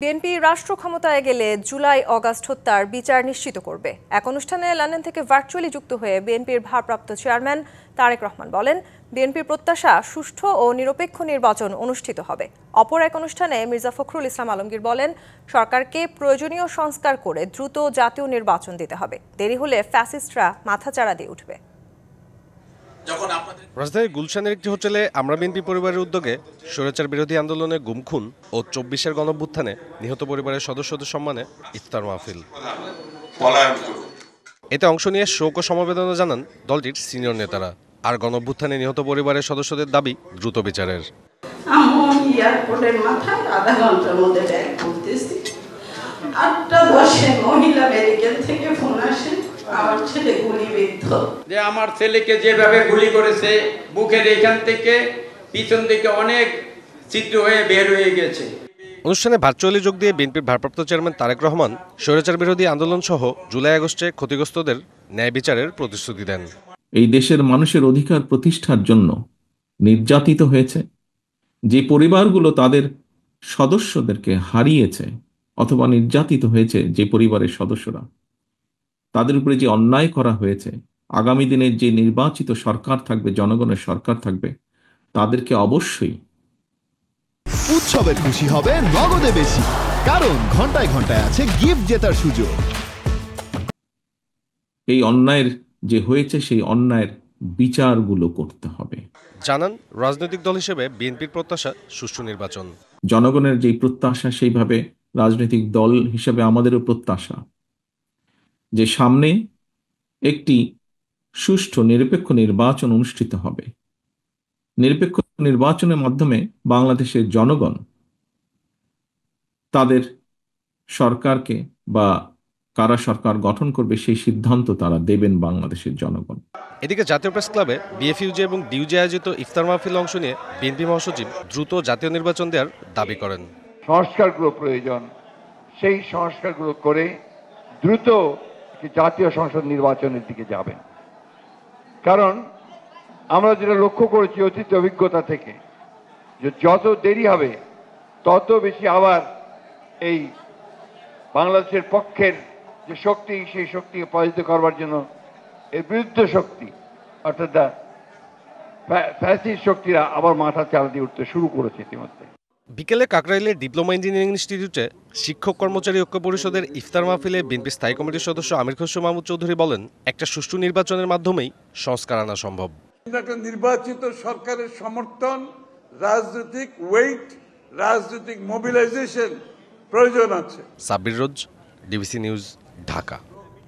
BNP রাষ্ট্র ক্ষমতায় গেলে জুলাই অগাস্ট হত্যার বিচার নিশ্চিত করবে। এক অনুষ্ঠানে লন্ডন থেকে ভার্চুয়ালি যুক্ত হয়ে বিএনপির ভারপ্রাপ্ত চেয়ারম্যান তারেক রহমান বলেন, বিএনপির প্রত্যাশা সুষ্ঠু ও নিরপেক্ষ নির্বাচন অনুষ্ঠিত হবে। অপর এক অনুষ্ঠানে মির্জা ফখরুল ইসলাম আলমগীর বলেন, সরকারকে প্রয়োজনীয় সংস্কার করে দ্রুত জাতীয় নির্বাচন দিতে হবে। দেরি হলে ফ্যাসিস্টরা মাথাচাড়া দিয়ে উঠবে। রাজধানীর গুলশানের একটি হোটেলে আমরা বিএনপি পরিবারের উদ্যোগে স্বৈরাচার বিরোধী আন্দোলনে গুম খুন ও ২৪-এর গণঅভ্যুত্থানে নিহত পরিবারের সদস্যদের সম্মানে ইফতার মাহফিল। এতে অংশ নিয়ে শোক ও সমবেদনা জানান দলটির সিনিয়র নেতারা। আর গণঅভ্যুত্থানে নিহত পরিবারের সদস্যদের দাবি দ্রুত বিচারের। এয়ারপোর্টের মাথায় আধা ঘন্টার মধ্যে ব্যাগ করতেছি, ৮টা ১০-এ মহিলা মেডিকেল থেকে ফোন আসে, আমার ছেলে গুলিবিদ্ধ। যে আমার ছেলেকে যেভাবে গুলি করেছে, বুকের এখান থেকে পিছন দিকে অনেক ছিদ্র হয়ে বের হয়ে গেছে। অনুষ্ঠানে ভার্চুয়ালি যোগ দিয়ে বিএনপির ভারপ্রাপ্ত চেয়ারম্যান তারেক রহমান স্বৈরাচার বিরোধী আন্দোলন সহ জুলাই আগস্টে ক্ষতিগ্রস্তদের ন্যায় বিচারের প্রতিশ্রুতি দেন। এই দেশের মানুষের অধিকার প্রতিষ্ঠার জন্য নির্যাতিত হয়েছে যে পরিবারগুলো তাদের সদস্যদেরকে হারিয়েছে অথবা নির্যাতিত হয়েছে, যে পরিবারের সদস্যরা, তাদের উপরে যে অন্যায় করা হয়েছে, আগামী দিনের যে নির্বাচিত সরকার থাকবে, জনগণের সরকার থাকবে, তাদেরকে অবশ্যই উৎসবের খুশি হবে নগদে বেশি, কারণ ঘন্টায় ঘন্টায় আছে গিফট জেতার সুযোগ। এই অন্যায়ের যে হয়েছে সেই অন্যায়ের বিচারগুলো করতে হবে। জানান, রাজনৈতিক দল হিসেবে বিএনপির প্রত্যাশা সুষ্ঠু নির্বাচন। জনগণের যে প্রত্যাশা, সেইভাবে রাজনৈতিক দল হিসেবে আমাদেরও প্রত্যাশা যে সামনে একটি সুষ্ঠু নিরপেক্ষ নির্বাচন অনুষ্ঠিত হবে। নিরপেক্ষ নির্বাচনের মাধ্যমে বাংলাদেশের জনগণ তাদের সরকারকে বা কারা সরকার গঠন করবে সেই সিদ্ধান্ত তারা দেবেন বাংলাদেশের জনগণ। এদিকে জাতীয় প্রেস ক্লাবে বিএফইউজে এবং ডিউজে আয়োজিত ইফতার মাহফিলে অংশ নিয়ে বিএনপি মহাসচিব দ্রুত জাতীয় নির্বাচন দেওয়ার দাবি করেন। সংস্কারগুলো প্রয়োজন, সেই সংস্কারগুলো করে দ্রুত জাতীয় সংসদ নির্বাচনের দিকে যাবেন। কারণ আমরা যেটা লক্ষ্য করেছি অতীত অভিজ্ঞতা থেকে, যে যত দেরি হবে তত বেশি আবার এই বাংলাদেশের পক্ষের যে শক্তি, সেই শক্তিকে পরাজিত করবার জন্য এর বিরুদ্ধে শক্তি অর্থাৎ ফ্যাসিস্ট শক্তিরা আবার মাথা চালা দিয়ে উঠতে শুরু করেছে ইতিমধ্যে। বিকেলে কাকরাইলের ডিপ্লোমা ইঞ্জিনিয়ারিং ইনস্টিটিউটে শিক্ষক কর্মচারী ঐক্য পরিষদের ইফতার মাহফিলে বিএনপি স্থায়ী কমিটির সদস্য আমির খসরু মাহমুদ চৌধুরী বলেন, একটা সুষ্ঠু নির্বাচনের মাধ্যমেই সংস্কার আনা সম্ভব। একটা নির্বাচিত সরকারের সমর্থন, রাজনৈতিক ওয়েট, রাজনৈতিক মোবিলাইজেশন প্রয়োজন আছে। সাব্বির রোজ, ডিবিসি নিউজ, ঢাকা।